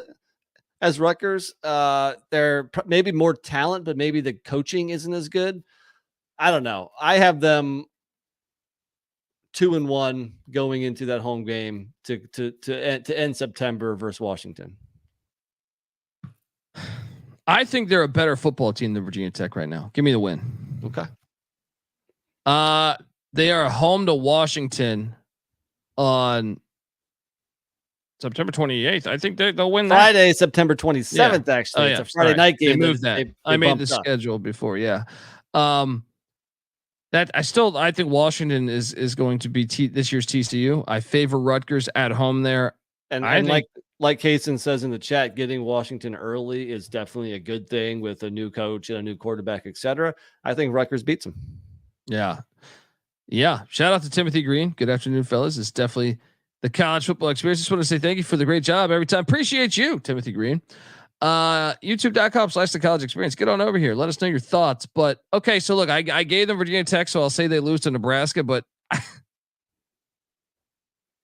as Rutgers. They're maybe more talent, but maybe the coaching isn't as good. I don't know. I have them 2-1 going into that home game to end September versus Washington. I think they're a better football team than Virginia Tech right now. Give me the win. Okay. They are home to Washington on September 28th. I think they'll win that. Friday, September 27th. Yeah. Actually, it's a Friday night game. They moved that. I made the schedule before. Yeah. I think Washington is going to be this year's TCU. I favor Rutgers at home there. And like Kaysen says in the chat, getting Washington early is definitely a good thing with a new coach and a new quarterback, etc. I think Rutgers beats them. Yeah. Yeah. Shout out to Timothy Green. Good afternoon, fellas. It's definitely the college football experience. Just want to say thank you for the great job every time. Appreciate you, Timothy Green. YouTube.com/the college experience. Get on over here. Let us know your thoughts. But okay, so look, I gave them Virginia Tech, so I'll say they lose to Nebraska, but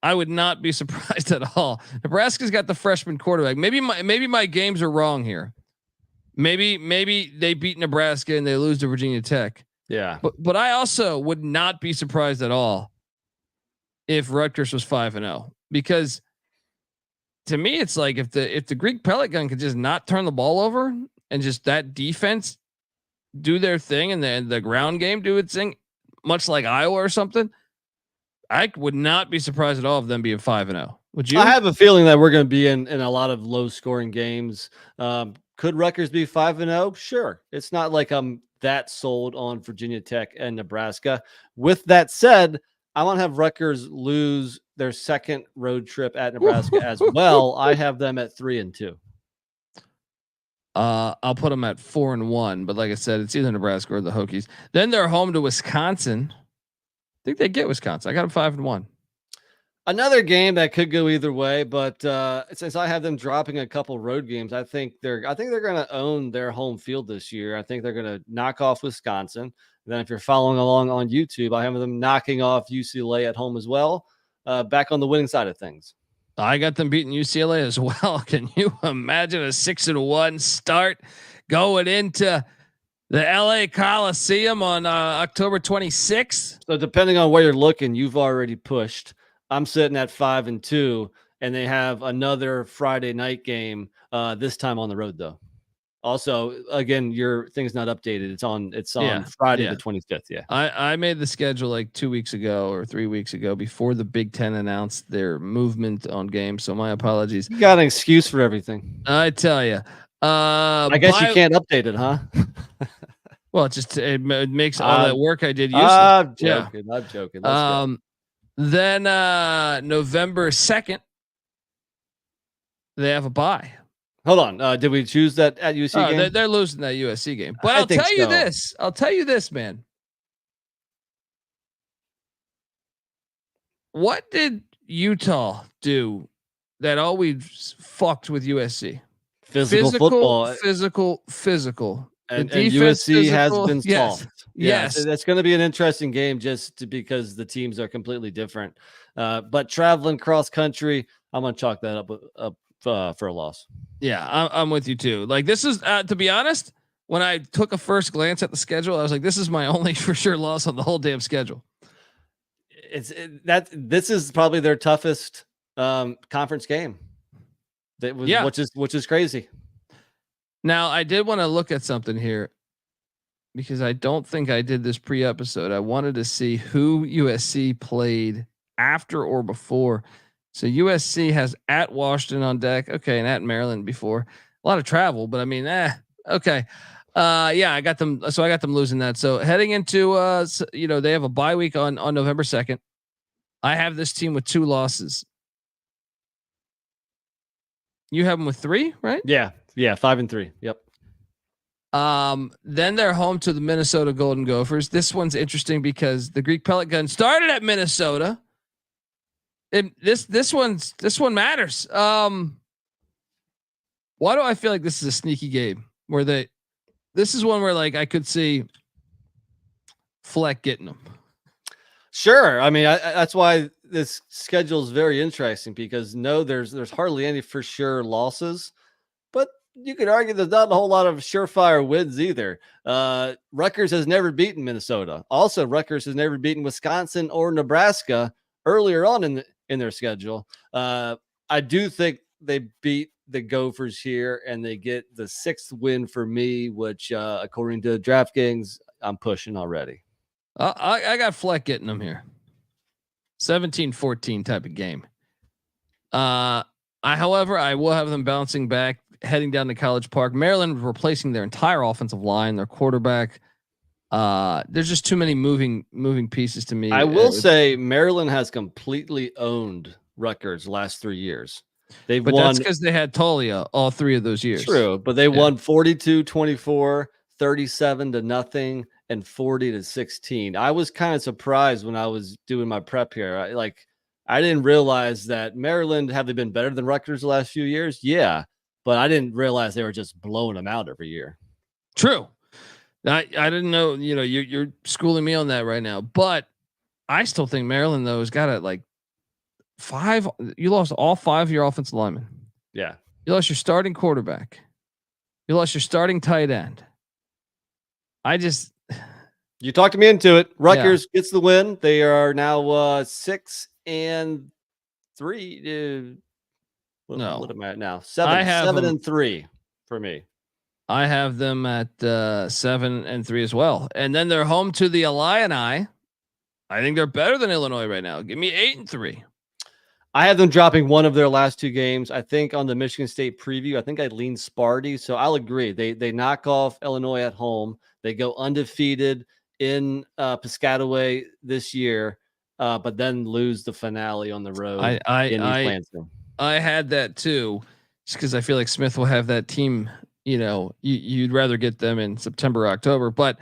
I would not be surprised at all. Nebraska's got the freshman quarterback. Maybe my games are wrong here. Maybe they beat Nebraska and they lose to Virginia Tech. Yeah. But I also would not be surprised at all if Rutgers was 5-0, because to me, it's like if the Greek pellet gun could just not turn the ball over and just that defense do their thing and then the ground game do its thing, much like Iowa or something, I would not be surprised at all of them being 5-0. Would you? I have a feeling that we're going to be in a lot of low scoring games. Could Rutgers be 5-0? Sure. It's not like I'm that sold on Virginia Tech and Nebraska. With that said, I want to have Rutgers lose their second road trip at Nebraska as well. I have them at 3-2. I'll put them at 4-1, but like I said, it's either Nebraska or the Hokies. Then they're home to Wisconsin. I think they get Wisconsin. I got them 5-1. Another game that could go either way, but since I have them dropping a couple road games, I think they're going to own their home field this year. I think they're going to knock off Wisconsin. And then if you're following along on YouTube, I have them knocking off UCLA at home as well. Back on the winning side of things. I got them beating UCLA as well. Can you imagine a 6-1 start going into the LA Coliseum on October 26th? So depending on where you're looking, you've already pushed. I'm sitting at 5-2, and they have another Friday night game. This time on the road, though. Also, again, your thing's not updated. It's on Friday the 25th. Yeah. I made the schedule like 2 weeks ago or 3 weeks ago before the Big Ten announced their movement on games. So my apologies. You got an excuse for everything. I tell you. I guess you can't update it, huh? Well, it makes all that work I did useless. I'm joking. Yeah. I'm joking. Let's go. Then November 2nd, they have a bye. Hold on. Did we choose that at USC game? They're losing that USC game. But I'll tell you this. I'll tell you this, man. What did Utah do that always fucked with USC? Physical football. Physical. And USC has been soft. Yes. That's going to be an interesting game because the teams are completely different. But traveling cross country, I'm going to chalk that up for a loss. Yeah, I'm with you too. Like this is, to be honest, when I took a first glance at the schedule, I was like, this is my only for sure loss on the whole damn schedule. This is probably their toughest conference game. Which is crazy. Now, I did want to look at something here because I don't think I did this pre-episode. I wanted to see who USC played after or before. So USC has at Washington on deck. Okay. And at Maryland before. A lot of travel, but I mean, okay. Yeah, I got them. So I got them losing that. So heading into, they have a bye week on November 2nd. I have this team with 2 losses. You have them with 3, right? Yeah. 5-3. Yep. Then they're home to the Minnesota Golden Gophers. This one's interesting because the Greek pellet gun started at Minnesota. And this one matters. Why do I feel like this is a sneaky game where this is one where like I could see Fleck getting them. Sure. I mean, that's why this schedule is very interesting because there's hardly any for sure losses, but you could argue there's not a whole lot of surefire wins either. Rutgers has never beaten Minnesota. Also, Rutgers has never beaten Wisconsin or Nebraska earlier on in their schedule. I do think they beat the Gophers here and they get the 6th win for me, which according to DraftKings, I'm pushing already. I got Fleck getting them here. 17-14 type of game. However, I will have them bouncing back, heading down to College Park. Maryland replacing their entire offensive line, their quarterback. There's just too many moving pieces to me. I will say Maryland has completely owned Rutgers last 3 years. But won. That's because they had Tolia all 3 of those years. True, but they won 42-24, 37-0, and 40-16. I was kind of surprised when I was doing my prep here. I didn't realize that Maryland, have they been better than Rutgers the last few years? Yeah, but I didn't realize they were just blowing them out every year. True. I didn't know, you're schooling me on that right now, but I still think Maryland though has got it like 5. You lost all 5 of your offensive linemen. Yeah. You lost your starting quarterback. You lost your starting tight end. You talked me into it. Rutgers gets the win. They are now 6-3. What am I at now? 7-3 for me. I have them at 7-3 as well. And then they're home to the Illini. I think they're better than Illinois right now. Give me 8-3. I have them dropping one of their last 2 games. I think on the Michigan State preview, I think I lean Sparty. So I'll agree. They knock off Illinois at home. They go undefeated in Piscataway this year, but then lose the finale on the road in East Lansing. I had that too, just because I feel like Smith will have that team. You know, you'd rather get them in September, October. But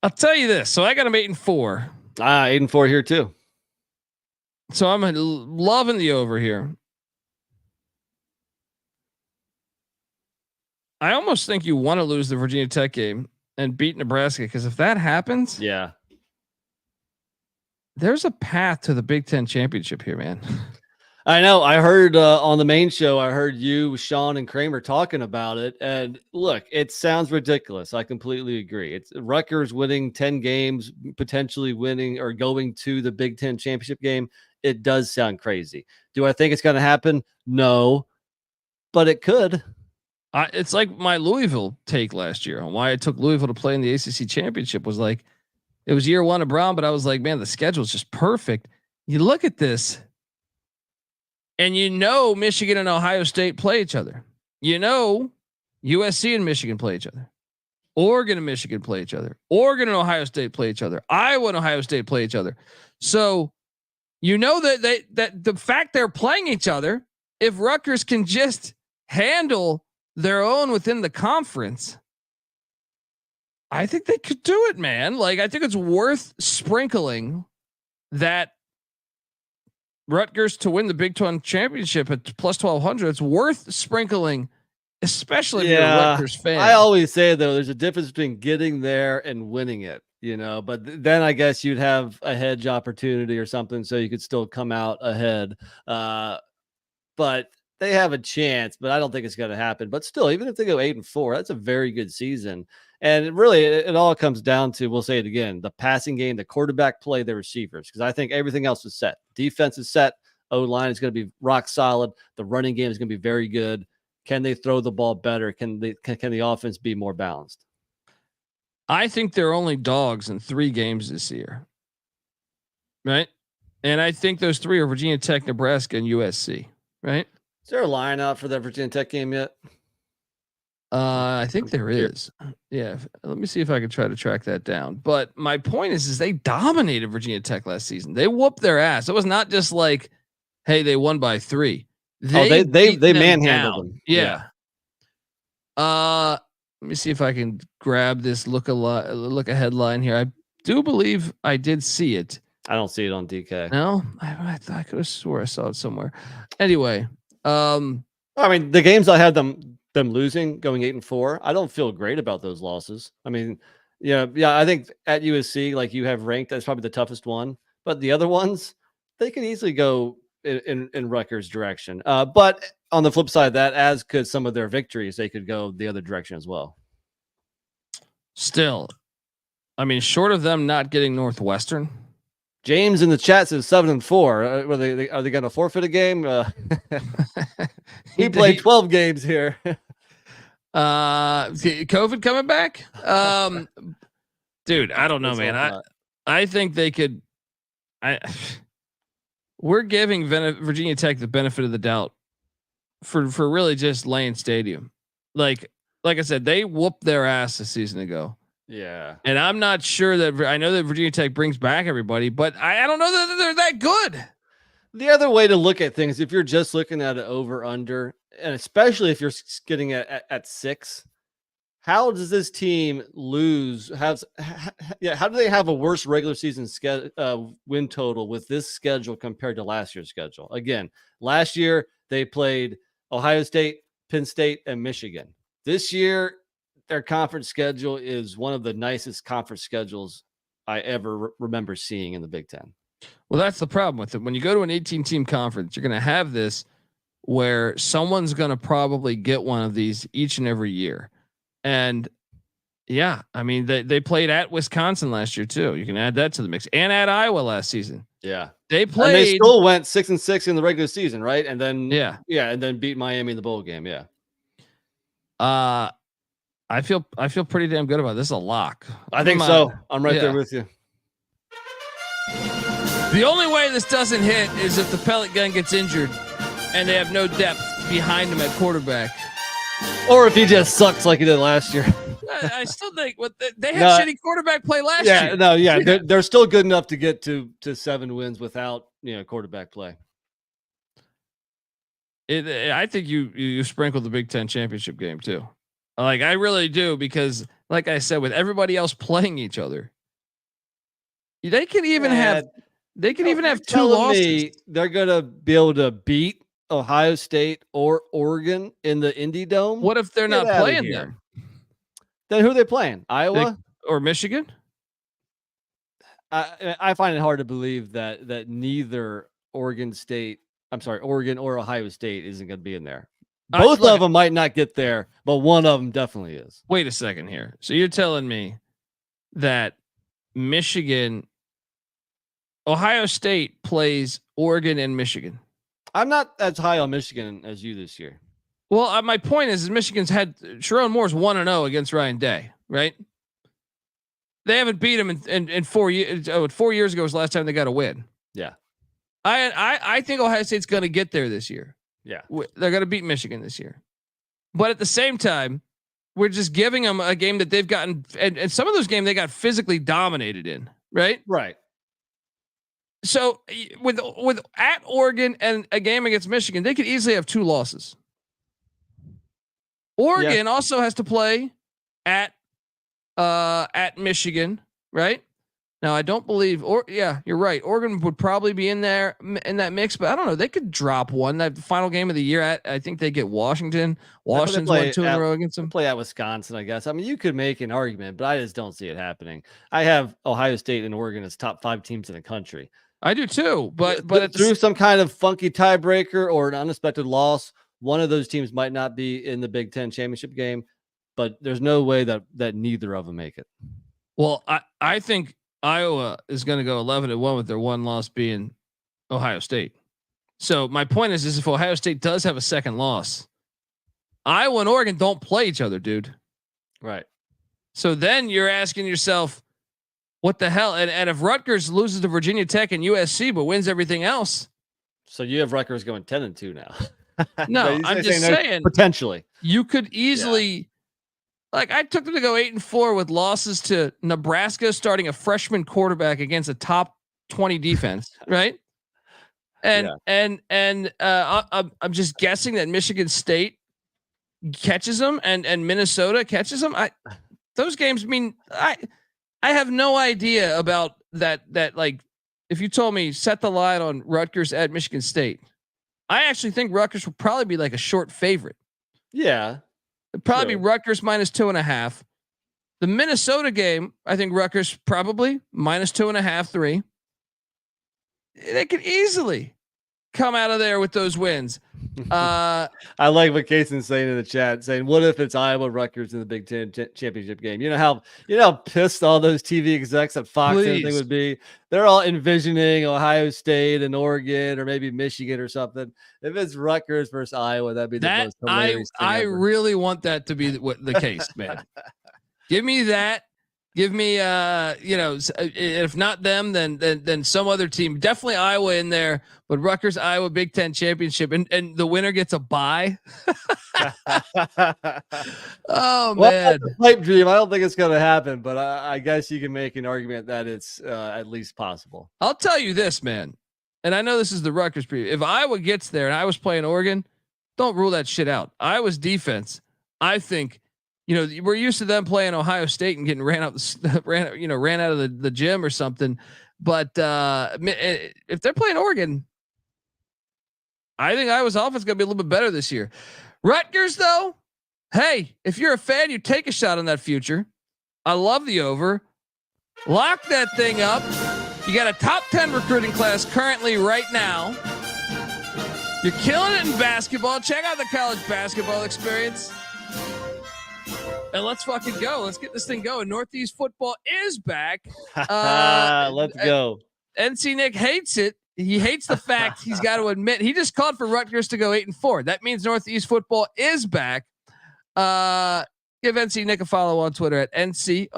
I'll tell you this. So I got them 8-4. 8-4 here too. So I'm loving the over here. I almost think you want to lose the Virginia Tech game and beat Nebraska, because if that happens, yeah, there's a path to the Big Ten championship here, man. I know. I heard on the main show, I heard you, Sean, and Kramer talking about it. And look, it sounds ridiculous. I completely agree. It's Rutgers winning 10 games, potentially winning or going to the Big Ten championship game. It does sound crazy. Do I think it's going to happen? No, but it could. It's like my Louisville take last year on why I took Louisville to play in the ACC championship. Was like, it was year 1 of Brown, but I was like, man, the schedule is just perfect. You look at this, and Michigan and Ohio State play each other. USC and Michigan play each other. Oregon and Michigan play each other. Oregon and Ohio State play each other. Iowa and Ohio State play each other. So that the fact they're playing each other, if Rutgers can just handle their own within the conference, I think they could do it, man. Like, I think it's worth sprinkling that Rutgers to win the Big 12 championship at plus 1200. It's worth sprinkling, especially if you're a Rutgers fan. I always say though, there's a difference between getting there and winning it, but then I guess you'd have a hedge opportunity or something, so you could still come out ahead. But they have a chance, but I don't think it's going to happen. But still, even if they go 8-4, that's a very good season. And it all comes down to, we'll say it again, the passing game, the quarterback play, the receivers, because I think everything else is set. Defense is set. O-line is going to be rock solid. The running game is going to be very good. Can they throw the ball better? Can the offense be more balanced? I think they're only dogs in 3 games this year. Right? And I think those 3 are Virginia Tech, Nebraska, and USC. Right? Is there a line out for that Virginia Tech game yet? I think there is. Yeah. Let me see if I can try to track that down. But my point is they dominated Virginia Tech last season. They whooped their ass. It was not just like, hey, they won by 3. They manhandled them. Yeah. Let me see if I can grab this look ahead line here. I do believe I did see it. I don't see it on DK. No, I could have swore I saw it somewhere. Anyway, I mean, the games I had them losing, going 8-4, I don't feel great about those losses. I mean, yeah, I think at USC, like you have ranked, that's probably the toughest one. But the other ones, they can easily go in Rutgers' direction. But on the flip side of that, as could some of their victories, they could go the other direction as well. Still, I mean, short of them not getting Northwestern. James in the chat says 7-4. Are they going to forfeit a game? He played 12 games here. COVID coming back? Dude, I don't know, man. I think they could. We're giving Virginia Tech the benefit of the doubt for really just Lane Stadium. Like I said, they whooped their ass a season ago. Yeah. And I'm not sure that I know that Virginia Tech brings back everybody, but I don't know that they're that good. The other way to look at things, if you're just looking at it over under, and especially if you're getting at 6, how does this team lose? How do they have a worse regular season win total with this schedule compared to last year's schedule? Again, last year they played Ohio State, Penn State, and Michigan. This year, their conference schedule is one of the nicest conference schedules I ever remember seeing in the Big Ten. Well, that's the problem with it. When you go to an 18-team conference, you're going to have this where someone's going to probably get one of these each and every year. And yeah, I mean, they played at Wisconsin last year too. You can add that to the mix, and at Iowa last season. Yeah. They played. And they still went 6-6 in the regular season, right? And then and then beat Miami in the bowl game. Yeah. I feel pretty damn good about this. This is a lock. I think so. I'm right there with you. The only way this doesn't hit is if the pellet gun gets injured and they have no depth behind him at quarterback. Or if he just sucks like he did last year. I still think they had shitty quarterback play last year. They're still good enough to get to 7 wins without quarterback play. I think you sprinkled the Big Ten championship game too. Like I really do, because like I said, with everybody else playing each other, they can even have 2 losses. They're gonna be able to beat Ohio State or Oregon in the Indy Dome. What if they're not playing them? Then who are they playing? Iowa or Michigan? I find it hard to believe that neither Oregon or Ohio State isn't going to be in there. Both of them might not get there, but one of them definitely is. Wait a second here. So you're telling me that Ohio State plays Oregon and Michigan? I'm not as high on Michigan as you this year. Well, my point is Michigan's had Sharon Moore's 1-0 against Ryan Day, right? They haven't beat him in 4 years. 4 years ago was the last time they got a win. Yeah. I think Ohio State's going to get there this year. Yeah. They're going to beat Michigan this year. But at the same time, we're just giving them a game that they've gotten, and some of those games they got physically dominated in, right? Right. So with at Oregon and a game against Michigan, they could easily have 2 losses. Oregon also has to play at Michigan, right? Now I don't believe, you're right. Oregon would probably be in there in that mix, but I don't know. They could drop one. That final game of the year, I think they get Washington. Washington's won 2 in a row against them. Play at Wisconsin, I guess. I mean, you could make an argument, but I just don't see it happening. I have Ohio State and Oregon as top 5 teams in the country. I do too, but through some kind of funky tiebreaker or an unexpected loss, one of those teams might not be in the Big Ten championship game, but there's no way that neither of them make it. Well, I think Iowa is going to go 11-1 with their one loss being Ohio State. So my point is if Ohio State does have a second loss, Iowa and Oregon don't play each other, dude. Right. So then you're asking yourself, what the hell? And if Rutgers loses to Virginia Tech and USC, but wins everything else. So you have Rutgers going 10-2 now. No, I'm just saying potentially you could easily, like I took them to go 8-4 with losses to Nebraska, starting a freshman quarterback against a top 20 defense. Right. And I'm just guessing that Michigan State catches them and Minnesota catches them. Those games mean I have no idea about that. Like, if you told me set the line on Rutgers at Michigan State, I actually think Rutgers will probably be like a short favorite. Yeah. It'd probably be Rutgers -2.5. The Minnesota game, I think Rutgers probably -2.5, 3. They could easily come out of there with those wins. I like what Cason's saying in the chat, saying, "What if it's Iowa Rutgers in the Big Ten championship game?" You know how pissed all those TV execs at Fox and everything would be. They're all envisioning Ohio State and Oregon or maybe Michigan or something. If it's Rutgers versus Iowa, that'd be the most hilarious thing I ever. really want that to be the case, man. Give me that. Give me, if not them, then some other team. Definitely Iowa in there, but Rutgers, Iowa, Big Ten championship, and the winner gets a bye. Oh man, pipe dream. I don't think it's going to happen, but I guess you can make an argument that it's at least possible. I'll tell you this, man, and I know this is the Rutgers preview. If Iowa gets there and I was playing Oregon, don't rule that shit out. Iowa's defense, I think. We're used to them playing Ohio State and getting ran out of the gym or something. But if they're playing Oregon, I think Iowa's offense is going to be a little bit better this year. Rutgers, though, hey, if you're a fan, you take a shot on that future. I love the over. Lock that thing up. You got a top 10 recruiting class currently right now. You're killing it in basketball. Check out the college basketball experience. And let's fucking go. Let's get this thing going. Northeast football is back. Let's go. NC Nick hates it. He hates the fact he's got to admit he just called for Rutgers to go 8-4. That means Northeast football is back. Give NC Nick a follow on Twitter at NC__NICK.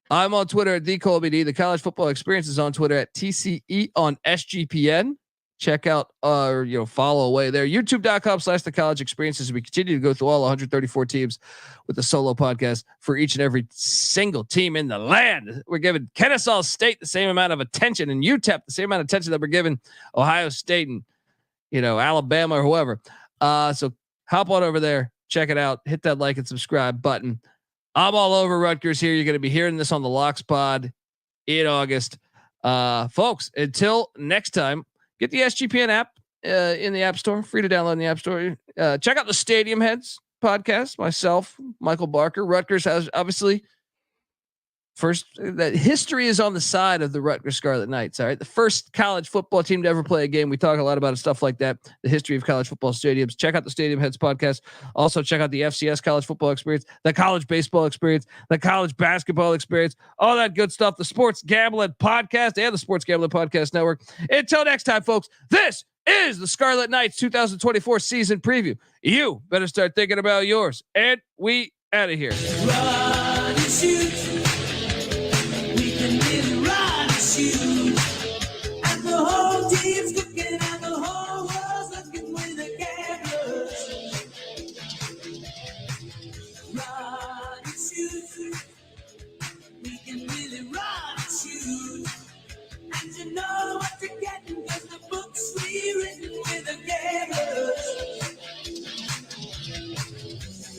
I'm on Twitter at TheColbyD. The College Football Experience is on Twitter at TCE on SGPN. Check out follow away there. YouTube.com/The College Experience as we continue to go through all 134 teams with the solo podcast for each and every single team in the land. We're giving Kennesaw State the same amount of attention and UTEP the same amount of attention that we're giving Ohio State and Alabama or whoever. So hop on over there, check it out, hit that like and subscribe button. I'm all over Rutgers here. You're going to be hearing this on the Locks Pod in August. Folks, until next time, get the SGPN app in the App Store, free to download in the App Store. Check out the Stadium Heads podcast, myself, Michael Barker. Rutgers has obviously that history is on the side of the Rutgers Scarlet Knights. All right. The first college football team to ever play a game. We talk a lot about stuff like that. The history of college football stadiums. Check out the Stadium Heads podcast. Also check out the FCS college football experience, the college baseball experience, the college basketball experience, all that good stuff. The Sports Gambling podcast and the Sports Gambling Podcast Network. Until next time, folks, this is the Scarlet Knights 2024 season preview. You better start thinking about yours. And we out of here.